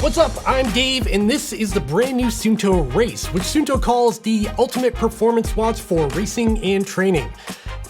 What's up? I'm Dave, and this is the brand new Suunto Race, which Suunto calls the ultimate performance watch for racing and training.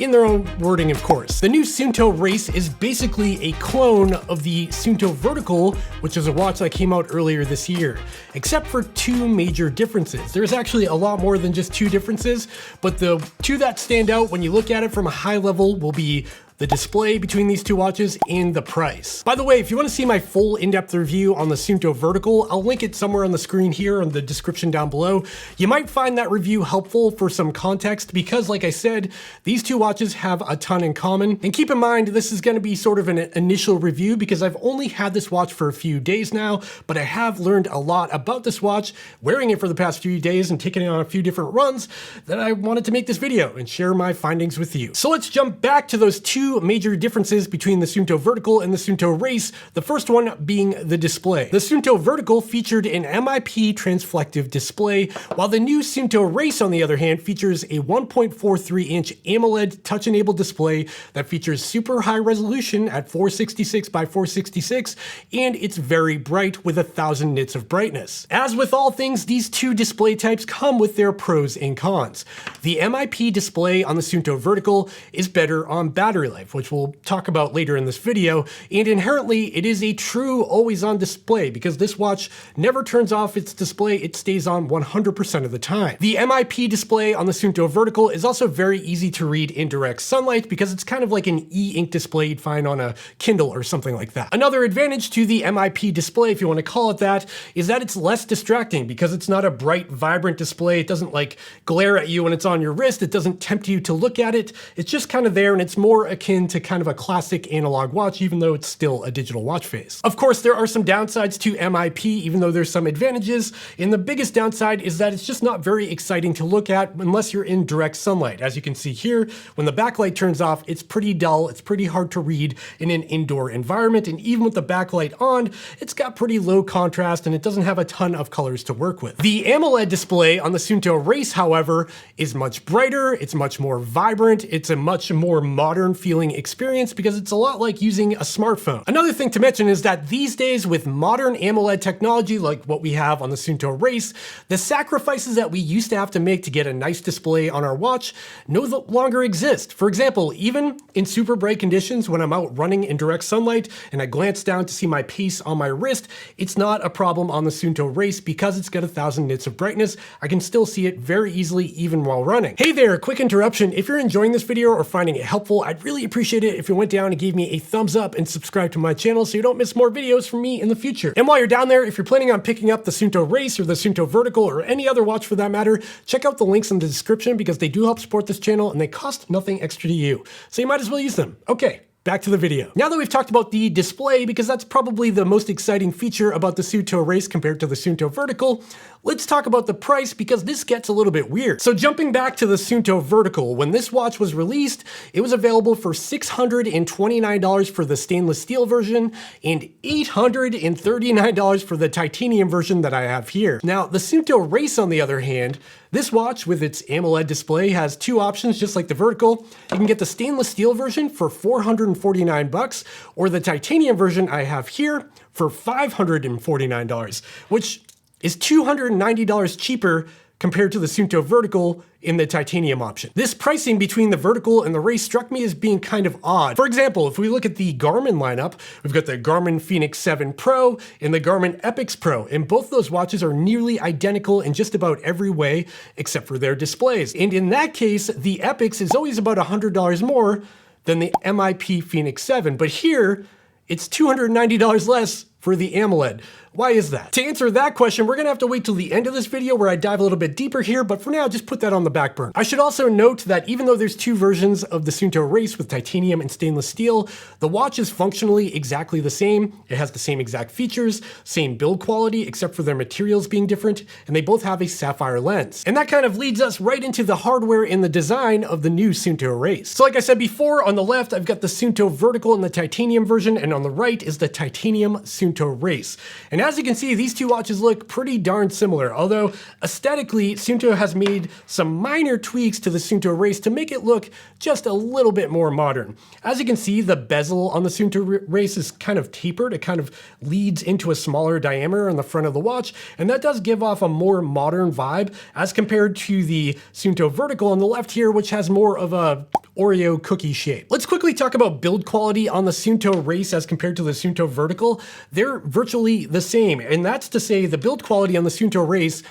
In their own wording, of course. The new Suunto Race is basically a clone of the Suunto Vertical, which is a watch that came out earlier this year, except for two major differences. There's actually a lot more than just two differences, but the two that stand out when you look at it from a high level will be the display between these two watches and the price. By the way, if you want to see my full in-depth review on the Suunto Vertical, I'll link it somewhere on the screen here in the description down below. You might find that review helpful for some context because, like I said, these two watches have a ton in common. And keep in mind, this is going to be sort of an initial review because I've only had this watch for a few days now, but I have learned a lot about this watch, wearing it for the past few days and taking it on a few different runs, that I wanted to make this video and share my findings with you. So let's jump back to those two major differences between the Suunto Vertical and the Suunto Race, the first one being the display. The Suunto Vertical featured an MIP transflective display, while the new Suunto Race, on the other hand, features a 1.43-inch AMOLED touch-enabled display that features super high resolution at 466 by 466, and it's very bright with 1,000 nits of brightness. As with all things, these two display types come with their pros and cons. The MIP display on the Suunto Vertical is better on battery life, which we'll talk about later in this video, and inherently it is a true always-on display because this watch never turns off its display, it stays on 100% of the time. The MIP display on the Suunto Vertical is also very easy to read in direct sunlight because it's kind of like an e-ink display you'd find on a Kindle or something like that. Another advantage to the MIP display, if you want to call it that, is that it's less distracting because it's not a bright, vibrant display. It doesn't like glare at you when it's on your wrist. It doesn't tempt you to look at it. It's just kind of there, and it's more akin to kind of a classic analog watch, even though it's still a digital watch face. Of course, there are some downsides to MIP, even though there's some advantages, and the biggest downside is that it's just not very exciting to look at unless you're in direct sunlight. As you can see here, when the backlight turns off, it's pretty dull, it's pretty hard to read in an indoor environment, and even with the backlight on, it's got pretty low contrast and it doesn't have a ton of colors to work with. The AMOLED display on the Suunto Race, however, is much brighter, it's much more vibrant, it's a much more modern feeling experience because it's a lot like using a smartphone. Another thing to mention is that these days with modern AMOLED technology like what we have on the Suunto Race, the sacrifices that we used to have to make to get a nice display on our watch no longer exist. For example, even in super bright conditions when I'm out running in direct sunlight and I glance down to see my pace on my wrist, it's not a problem on the Suunto Race because it's got 1,000 nits of brightness. I can still see it very easily even while running. Hey there, quick interruption. If you're enjoying this video or finding it helpful, I'd really appreciate it if you went down and gave me a thumbs up and subscribe to my channel so you don't miss more videos from me in the future. And while you're down there, if you're planning on picking up the Suunto Race or the Suunto Vertical or any other watch for that matter, check out the links in the description because they do help support this channel and they cost nothing extra to you. So you might as well use them. Okay. Back to the video. Now that we've talked about the display, because that's probably the most exciting feature about the Suunto Race compared to the Suunto Vertical, let's talk about the price because this gets a little bit weird. So jumping back to the Suunto Vertical, when this watch was released, it was available for $629 for the stainless steel version and $839 for the titanium version that I have here. Now, the Suunto Race, on the other hand, this watch with its AMOLED display has two options just like the Vertical. You can get the stainless steel version for $449 or the titanium version I have here for $549, which is $290 cheaper compared to the Suunto Vertical in the titanium option. This pricing between the Vertical and the Race struck me as being kind of odd. For example, if we look at the Garmin lineup, we've got the Garmin Fenix 7 Pro and the Garmin Epix PRO, and both those watches are nearly identical in just about every way except for their displays. And in that case, the Epix is always about $100 more than the MIP Fenix 7, but here it's $290 less for the AMOLED. Why is that? To answer that question, we're gonna have to wait till the end of this video where I dive a little bit deeper here, but for now, just put that on the back burner. I should also note that even though there's two versions of the Suunto Race with titanium and stainless steel, the watch is functionally exactly the same. It has the same exact features, same build quality, except for their materials being different, and they both have a sapphire lens. And that kind of leads us right into the hardware and the design of the new Suunto Race. So like I said before, on the left, I've got the Suunto Vertical and the titanium version, and on the right is the titanium Suunto Suunto Race. And as you can see, these two watches look pretty darn similar, although aesthetically, Suunto has made some minor tweaks to the Suunto Race to make it look just a little bit more modern. As you can see, the bezel on the Suunto Race is kind of tapered. It kind of leads into a smaller diameter on the front of the watch, and that does give off a more modern vibe as compared to the Suunto Vertical on the left here, which has more of a Oreo cookie shape. Let's quickly talk about build quality on the Suunto Race as compared to the Suunto Vertical. They're virtually the same, and that's to say the build quality on the Suunto Race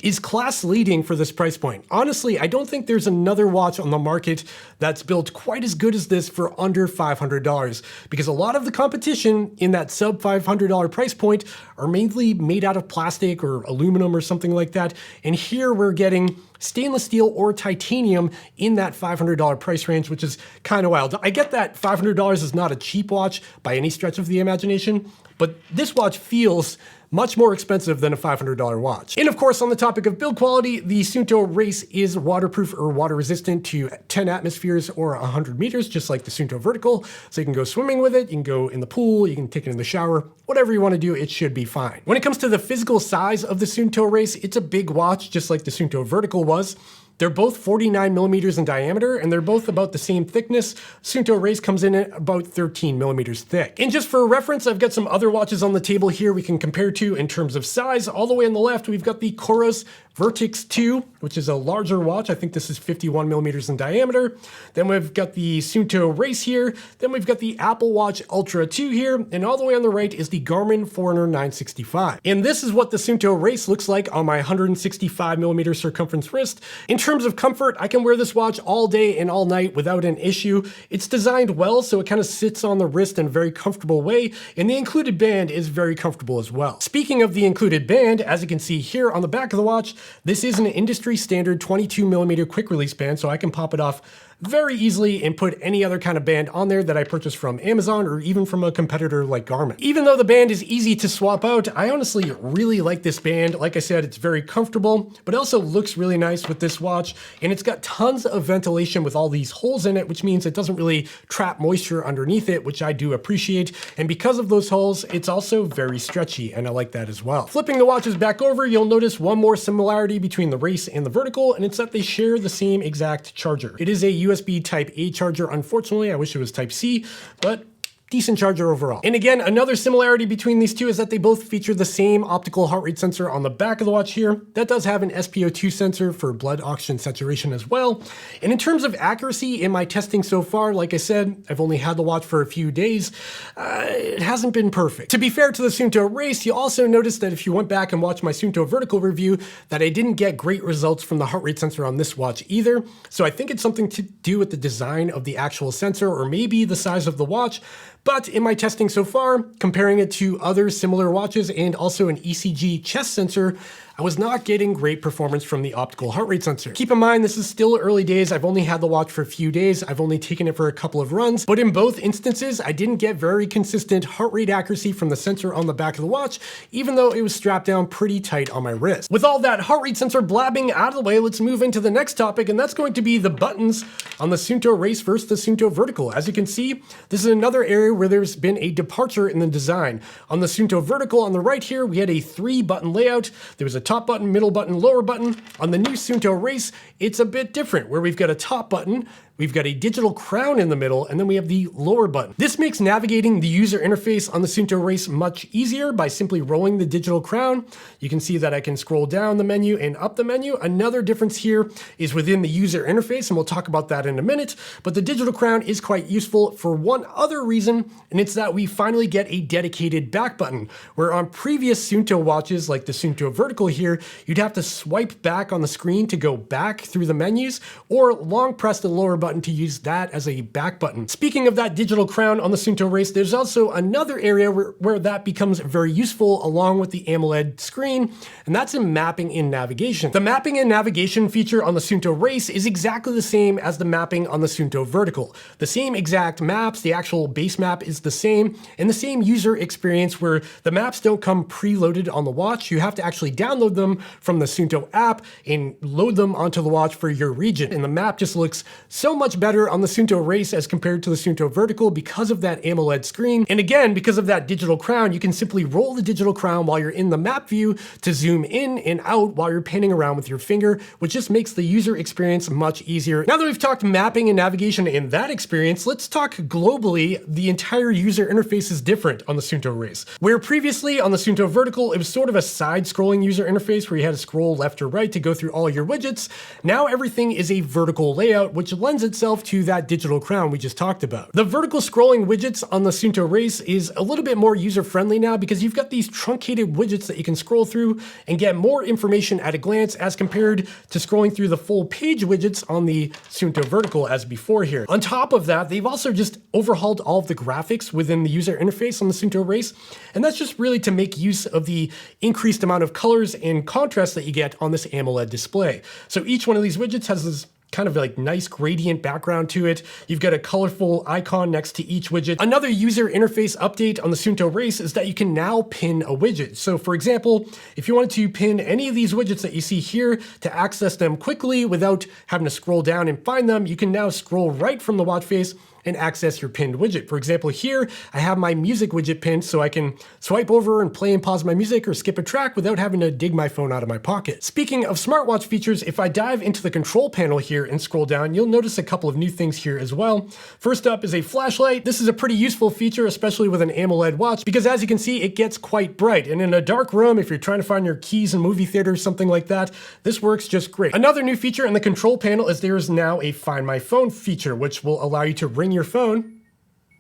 is class leading for this price point. Honestly, I don't think there's another watch on the market that's built quite as good as this for under $500, because a lot of the competition in that sub $500 price point are mainly made out of plastic or aluminum or something like that. And here we're getting stainless steel or titanium in that $500 price range, which is kind of wild. I get that $500 is not a cheap watch by any stretch of the imagination, but this watch feels much more expensive than a $500 watch. And of course, on the topic of build quality, the Suunto Race is waterproof or water resistant to 10 atmospheres or 100 meters, just like the Suunto Vertical. So you can go swimming with it, you can go in the pool, you can take it in the shower, whatever you want to do, it should be fine. When it comes to the physical size of the Suunto Race, it's a big watch, just like the Suunto Vertical was. They're both 49 millimeters in diameter, and they're both about the same thickness. Suunto Race comes in at about 13 millimeters thick. And just for reference, I've got some other watches on the table here we can compare to in terms of size. All the way on the left, we've got the Quirks Vertix 2, which is a larger watch. I think this is 51 millimeters in diameter. Then we've got the Suunto Race here. Then we've got the Apple Watch Ultra 2 here. And all the way on the right is the Garmin Forerunner 965. And this is what the Suunto Race looks like on my 165 millimeter circumference wrist. In terms of comfort, I can wear this watch all day and all night without an issue. It's designed well, so it kind of sits on the wrist in a very comfortable way. And the included band is very comfortable as well. Speaking of the included band, as you can see here on the back of the watch, this is an industry standard 22 millimeter quick release band, so I can pop it off very easily and put any other kind of band on there that I purchased from Amazon or even from a competitor like Garmin. Even though the band is easy to swap out, I honestly really like this band. Like I said, it's very comfortable, but it also looks really nice with this watch, and it's got tons of ventilation with all these holes in it, which means it doesn't really trap moisture underneath it, which I do appreciate. And because of those holes, it's also very stretchy, and I like that as well. Flipping the watches back over, you'll notice one more similarity between the Race and the Vertical, and it's that they share the same exact charger. It is a USB Type A charger. Unfortunately, I wish it was Type C, but decent charger overall. And again, another similarity between these two is that they both feature the same optical heart rate sensor on the back of the watch here. That does have an SpO2 sensor for blood oxygen saturation as well. And in terms of accuracy in my testing so far, like I said, I've only had the watch for a few days. It hasn't been perfect. To be fair to the Suunto Race, you also notice that if you went back and watched my Suunto Vertical review, that I didn't get great results from the heart rate sensor on this watch either. So I think it's something to do with the design of the actual sensor or maybe the size of the watch. But in my testing so far, comparing it to other similar watches and also an ECG chest sensor, I was not getting great performance from the optical heart rate sensor. Keep in mind, this is still early days. I've only had the watch for a few days. I've only taken it for a couple of runs, but in both instances, I didn't get very consistent heart rate accuracy from the sensor on the back of the watch, even though it was strapped down pretty tight on my wrist. With all that heart rate sensor blabbing out of the way, let's move into the next topic, and that's going to be the buttons on the Suunto Race versus the Suunto Vertical. As you can see, this is another area where there's been a departure in the design. On the Suunto Vertical on the right here, we had a 3-button layout. There was a top button, middle button, lower button. On the new Suunto Race, it's a bit different, where we've got a top button, we've got a digital crown in the middle, and then we have the lower button. This makes navigating the user interface on the Suunto Race much easier by simply rolling the digital crown. You can see that I can scroll down the menu and up the menu. Another difference here is within the user interface, and we'll talk about that in a minute, but the digital crown is quite useful for one other reason, and it's that we finally get a dedicated back button, where on previous Suunto watches, like the Suunto Vertical here, you'd have to swipe back on the screen to go back through the menus, or long press the lower button to use that as a back button. Speaking of that digital crown on the Suunto Race, there's also another area where that becomes very useful along with the AMOLED screen, and that's in mapping and navigation. The mapping and navigation feature on the Suunto Race is exactly the same as the mapping on the Suunto Vertical. The same exact maps, the actual base map is the same, and the same user experience where the maps don't come preloaded on the watch. You have to actually download them from the Suunto app and load them onto the watch for your region, and the map just looks so much better on the Suunto Race as compared to the Suunto Vertical because of that AMOLED screen. And again, because of that digital crown, you can simply roll the digital crown while you're in the map view to zoom in and out while you're panning around with your finger, which just makes the user experience much easier. Now that we've talked mapping and navigation in that experience, let's talk globally. The entire user interface is different on the Suunto Race. Where previously on the Suunto Vertical, it was sort of a side-scrolling user interface where you had to scroll left or right to go through all your widgets. Now everything is a vertical layout, which lends itself to that digital crown we just talked about. The vertical scrolling widgets on the Suunto Race is a little bit more user-friendly now because you've got these truncated widgets that you can scroll through and get more information at a glance as compared to scrolling through the full page widgets on the Suunto Vertical as before here. On top of that, they've also just overhauled all of the graphics within the user interface on the Suunto Race, and that's just really to make use of the increased amount of colors and contrast that you get on this AMOLED display. So each one of these widgets has this kind of like nice gradient background to it. You've got a colorful icon next to each widget. Another user interface update on the Suunto Race is that you can now pin a widget. So for example, if you wanted to pin any of these widgets that you see here to access them quickly without having to scroll down and find them, you can now scroll right from the watch face and access your pinned widget. For example, here I have my music widget pinned so I can swipe over and play and pause my music or skip a track without having to dig my phone out of my pocket. Speaking of smartwatch features, if I dive into the control panel here and scroll down, you'll notice a couple of new things here as well. First up is a flashlight. This is a pretty useful feature, especially with an AMOLED watch, because as you can see, it gets quite bright. And in a dark room, if you're trying to find your keys in movie theater or something like that, this works just great. Another new feature in the control panel is there is now a Find My Phone feature, which will allow you to ring your phone.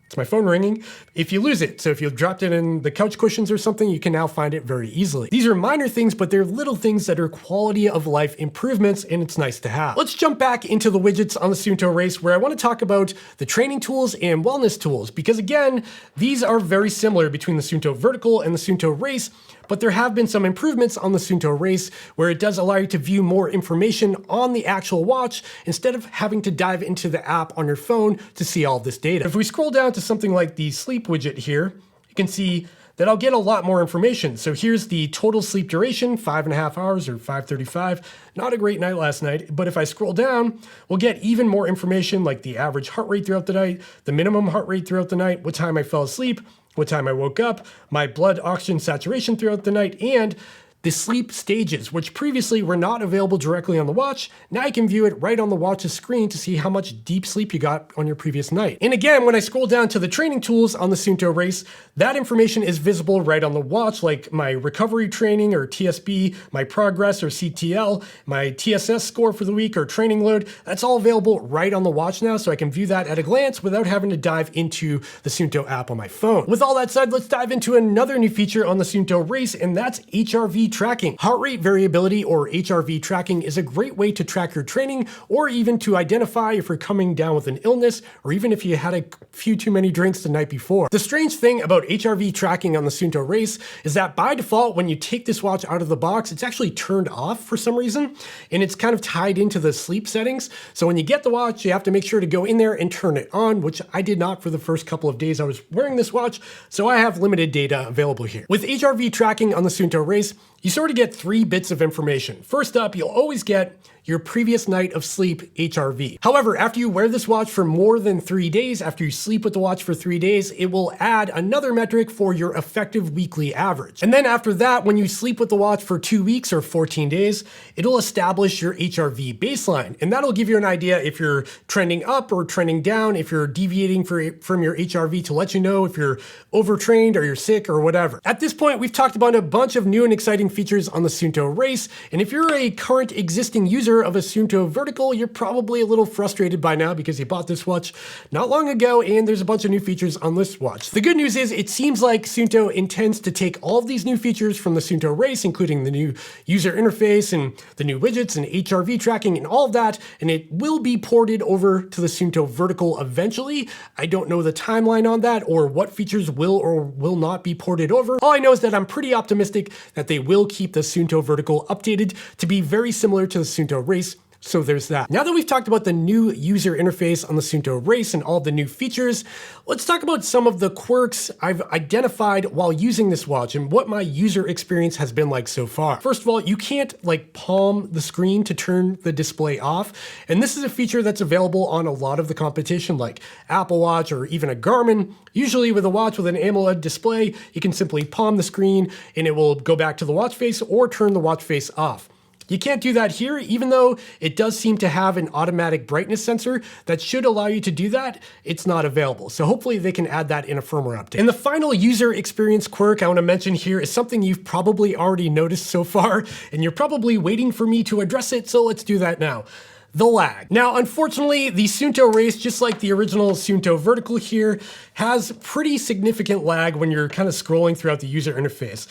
It's my phone ringing if you lose it. So if you've dropped it in the couch cushions or something, you can now find it very easily. These are minor things, but they're little things that are quality of life improvements, and it's nice to have. Let's jump back into the widgets on the Suunto Race, where I want to talk about the training tools and wellness tools, because again, these are very similar between the Suunto Vertical and the Suunto Race, but there have been some improvements on the Suunto Race where it does allow you to view more information on the actual watch instead of having to dive into the app on your phone to see all this data. If we scroll down to something like the sleep widget here, you can see that I'll get a lot more information. So here's the total sleep duration, 5.5 hours or 5:35. Not a great night last night, but if I scroll down, we'll get even more information like the average heart rate throughout the night, the minimum heart rate throughout the night, what time I fell asleep, what time I woke up, my blood oxygen saturation throughout the night, and the sleep stages, which previously were not available directly on the watch. Now you can view it right on the watch's screen to see how much deep sleep you got on your previous night. And again, when I scroll down to the training tools on the Suunto Race, that information is visible right on the watch, like my recovery training or TSB, my progress or CTL, my TSS score for the week or training load. That's all available right on the watch now, so I can view that at a glance without having to dive into the Suunto app on my phone. With all that said, let's dive into another new feature on the Suunto Race, and that's HRV Tracking. Heart rate variability, or HRV tracking, is a great way to track your training or even to identify if you're coming down with an illness or even if you had a few too many drinks the night before. The strange thing about HRV tracking on the Suunto Race is that by default, when you take this watch out of the box, it's actually turned off for some reason, and it's kind of tied into the sleep settings. So when you get the watch, you have to make sure to go in there and turn it on, which I did not for the first couple of days I was wearing this watch, so I have limited data available here. With HRV tracking on the Suunto Race, you sort of get 3 bits of information. First up, you'll always get your previous night of sleep HRV. However, after you wear this watch for more than 3 days, after you sleep with the watch for 3 days, it will add another metric for your effective weekly average. And then after that, when you sleep with the watch for 2 weeks or 14 days, it'll establish your HRV baseline. And that'll give you an idea if you're trending up or trending down, if you're deviating from your HRV to let you know if you're overtrained or you're sick or whatever. At this point, we've talked about a bunch of new and exciting features on the Suunto Race. And if you're a current existing user of a Suunto Vertical, you're probably a little frustrated by now because you bought this watch not long ago and there's a bunch of new features on this watch. The good news is it seems like Suunto intends to take all of these new features from the Suunto Race, including the new user interface and the new widgets and HRV tracking and all of that, and it will be ported over to the Suunto Vertical eventually. I don't know the timeline on that or what features will or will not be ported over. All I know is that I'm pretty optimistic that they will keep the Suunto Vertical updated to be very similar to the Suunto Race, So there's that. Now that we've talked about the new user interface on the Suunto Race and all the new features, let's talk about some of the quirks I've identified while using this watch and what my user experience has been like so far. First of all, you can't palm the screen to turn the display off. And this is a feature that's available on a lot of the competition like Apple Watch or even a Garmin. Usually with a watch with an AMOLED display, you can simply palm the screen and it will go back to the watch face or turn the watch face off. You can't do that here, even though it does seem to have an automatic brightness sensor that should allow you to do that. It's not available. So hopefully they can add that in a firmware update. And the final user experience quirk I want to mention here is something you've probably already noticed so far, and you're probably waiting for me to address it. So let's do that now. The lag. Now, unfortunately, the Suunto Race, just like the original Suunto Vertical here, has pretty significant lag when you're kind of scrolling throughout the user interface.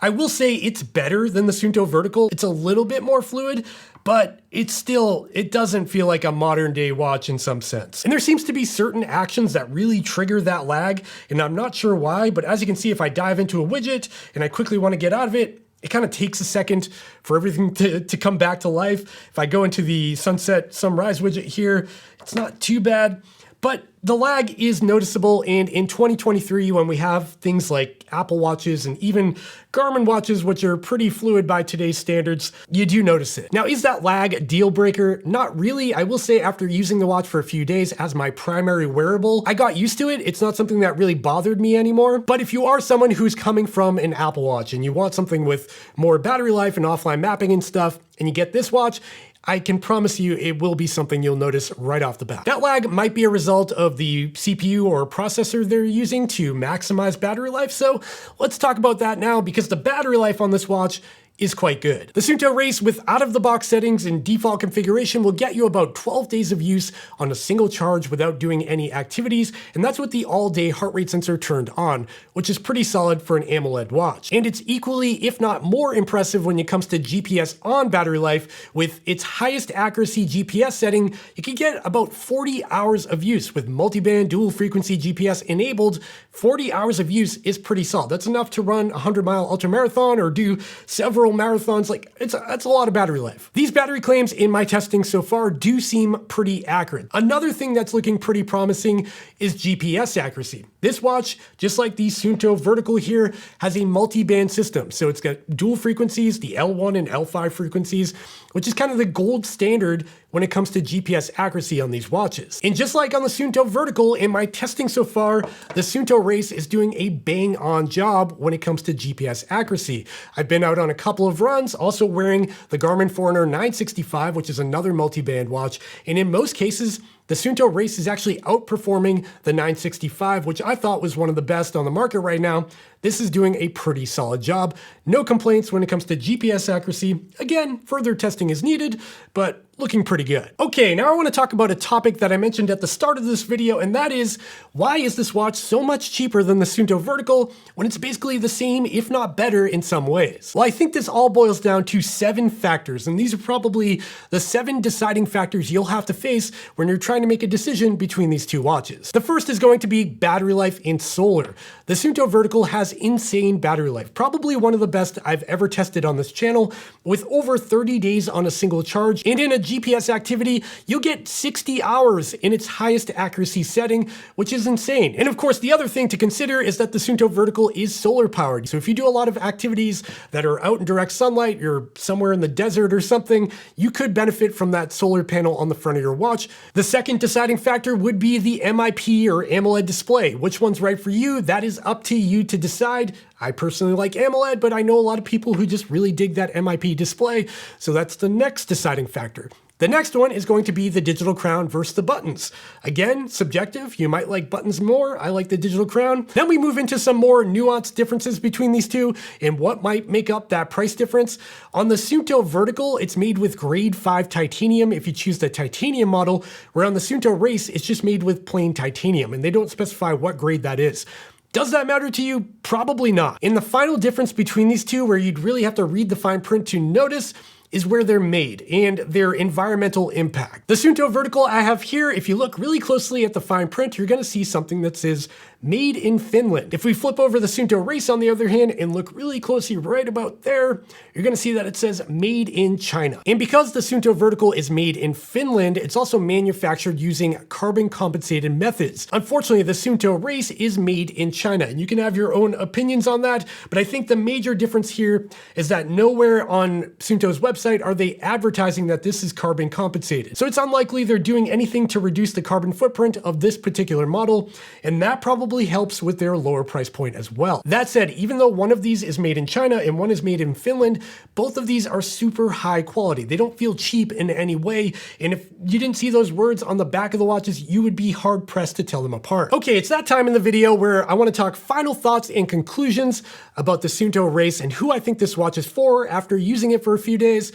I will say it's better than the Suunto Vertical. It's a little bit more fluid, but it doesn't feel like a modern day watch in some sense. And there seems to be certain actions that really trigger that lag, and I'm not sure why, but as you can see, if I dive into a widget and I quickly want to get out of it, it kind of takes a second for everything to come back to life. If I go into the sunset sunrise widget here, it's not too bad. But the lag is noticeable, and in 2023, when we have things like Apple Watches and even Garmin watches, which are pretty fluid by today's standards, you do notice it. Now, is that lag a deal breaker? Not really. I will say after using the watch for a few days as my primary wearable, I got used to it. It's not something that really bothered me anymore. But if you are someone who's coming from an Apple Watch and you want something with more battery life and offline mapping and stuff, and you get this watch, I can promise you it will be something you'll notice right off the bat. That lag might be a result of the CPU or processor they're using to maximize battery life, so let's talk about that now because the battery life on this watch is quite good. The Suunto Race with out-of-the-box settings and default configuration will get you about 12 days of use on a single charge without doing any activities, and that's with the all-day heart rate sensor turned on, which is pretty solid for an AMOLED watch. And it's equally, if not more impressive when it comes to GPS on battery life. With its highest accuracy GPS setting, you can get about 40 hours of use with multiband dual frequency GPS enabled. 40 hours of use is pretty solid. That's enough to run a 100-mile ultramarathon or do several marathons. That's a lot of battery life. These battery claims in my testing so far do seem pretty accurate. Another thing that's looking pretty promising is GPS accuracy. This watch, just like the Suunto Vertical here, has a multi-band system. So it's got dual frequencies, the L1 and L5 frequencies, which is kind of the gold standard when it comes to GPS accuracy on these watches. And just like on the Suunto Vertical, in my testing so far, the Suunto Race is doing a bang-on job when it comes to GPS accuracy. I've been out on a couple of runs, also wearing the Garmin Forerunner 965, which is another multi-band watch, and in most cases, the Suunto Race is actually outperforming the 965, which I thought was one of the best on the market right now. This is doing a pretty solid job. No complaints when it comes to GPS accuracy. Again, further testing is needed, but looking pretty good. Okay, now I want to talk about a topic that I mentioned at the start of this video, and that is, why is this watch so much cheaper than the Suunto Vertical when it's basically the same, if not better, in some ways? Well, I think this all boils down to 7 factors, and these are probably the 7 deciding factors you'll have to face when you're trying to make a decision between these two watches. The first is going to be battery life and solar. The Suunto Vertical has insane battery life, probably one of the best I've ever tested on this channel, with over 30 days on a single charge, and in a GPS activity, you'll get 60 hours in its highest accuracy setting, which is insane. And of course, the other thing to consider is that the Suunto Vertical is solar powered. So if you do a lot of activities that are out in direct sunlight, you're somewhere in the desert or something, you could benefit from that solar panel on the front of your watch. The second deciding factor would be the MIP or AMOLED display. Which one's right for you? That is up to you to decide. I personally like AMOLED, but I know a lot of people who just really dig that MIP display, so that's the next deciding factor. The next one is going to be the digital crown versus the buttons. Again, subjective. You might like buttons more. I like the digital crown. Then we move into some more nuanced differences between these two and what might make up that price difference. On the Suunto Vertical, it's made with grade 5 titanium if you choose the titanium model, where on the Suunto Race, it's just made with plain titanium, and they don't specify what grade that is. Does that matter to you? Probably not. And the final difference between these two, where you'd really have to read the fine print to notice, is where they're made and their environmental impact. The Suunto Vertical I have here, if you look really closely at the fine print, you're gonna see something that says made in Finland. If we flip over the Suunto Race on the other hand and look really closely right about there, you're gonna see that it says made in China. And because the Suunto Vertical is made in Finland, it's also manufactured using carbon compensated methods. Unfortunately, the Suunto Race is made in China, and you can have your own opinions on that, but I think the major difference here is that nowhere on Suunto's website are they advertising that this is carbon compensated. So it's unlikely they're doing anything to reduce the carbon footprint of this particular model, and that probably helps with their lower price point as well. That said, even though one of these is made in China and one is made in Finland, both of these are super high quality. They don't feel cheap in any way, and if you didn't see those words on the back of the watches, you would be hard pressed to tell them apart. Okay, it's that time in the video where I want to talk final thoughts and conclusions about the Suunto Race and who I think this watch is for after using it for a few days.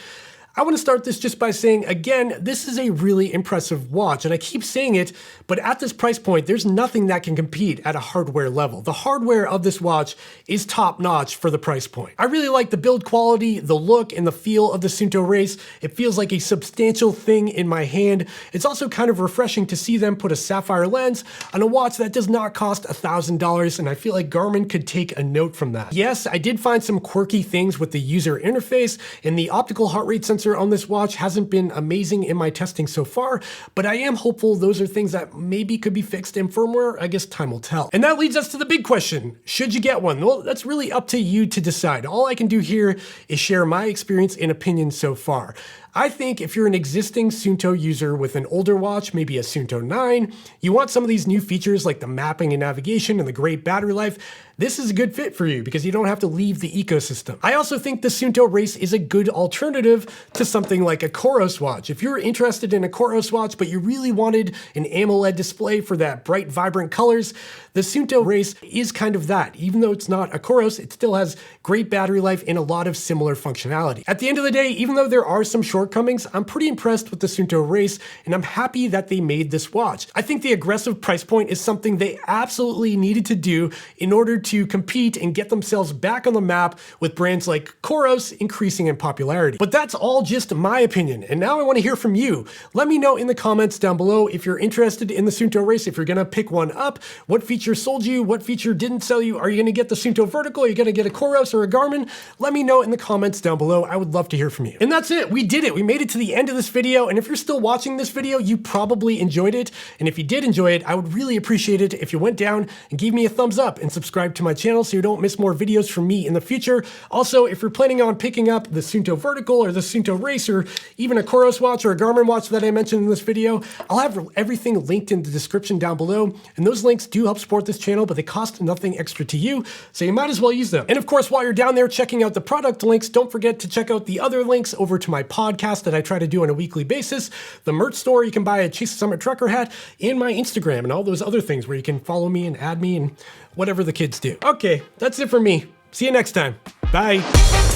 I want to start this just by saying, again, this is a really impressive watch, and I keep saying it, but at this price point, there's nothing that can compete at a hardware level. The hardware of this watch is top-notch for the price point. I really like the build quality, the look, and the feel of the Suunto Race. It feels like a substantial thing in my hand. It's also kind of refreshing to see them put a sapphire lens on a watch that does not cost $1,000, and I feel like Garmin could take a note from that. Yes, I did find some quirky things with the user interface, and the optical heart rate sensor on this watch hasn't been amazing in my testing so far, but I am hopeful those are things that maybe could be fixed in firmware. I guess time will tell. And that leads us to the big question. Should you get one? Well, that's really up to you to decide. All I can do here is share my experience and opinion so far. I think if you're an existing Suunto user with an older watch, maybe a Suunto 9, you want some of these new features like the mapping and navigation and the great battery life, this is a good fit for you because you don't have to leave the ecosystem. I also think the Suunto Race is a good alternative to something like a Quirks watch. If you're interested in a Quirks watch, but you really wanted an AMOLED display for that bright, vibrant colors, the Suunto Race is kind of that. Even though it's not a Quirks, it still has great battery life and a lot of similar functionality. At the end of the day, even though there are some shortcomings, I'm pretty impressed with the Suunto Race, and I'm happy that they made this watch. I think the aggressive price point is something they absolutely needed to do in order to compete and get themselves back on the map with brands like Quirks increasing in popularity. But that's all just my opinion, and now I want to hear from you. Let me know in the comments down below if you're interested in the Suunto Race, if you're gonna pick one up, what feature sold you, what feature didn't sell you, are you gonna get the Suunto Vertical, are you gonna get a Quirks or a Garmin? Let me know in the comments down below. I would love to hear from you. And that's it, we did it. We made it to the end of this video, and if you're still watching this video, you probably enjoyed it. And if you did enjoy it, I would really appreciate it if you went down and gave me a thumbs up and subscribe to my channel so you don't miss more videos from me in the future. Also, if you're planning on picking up the Suunto Vertical or the Suunto Race or even a Quirks watch or a Garmin watch that I mentioned in this video, I'll have everything linked in the description down below. And those links do help support this channel, but they cost nothing extra to you, so you might as well use them. And of course, while you're down there checking out the product links, don't forget to check out the other links over to my podcast that I try to do on a weekly basis, the merch store you can buy a Chase the Summit trucker hat, and my Instagram and all those other things where you can follow me and add me and whatever the kids do. Okay, that's it for me. See you next time. Bye.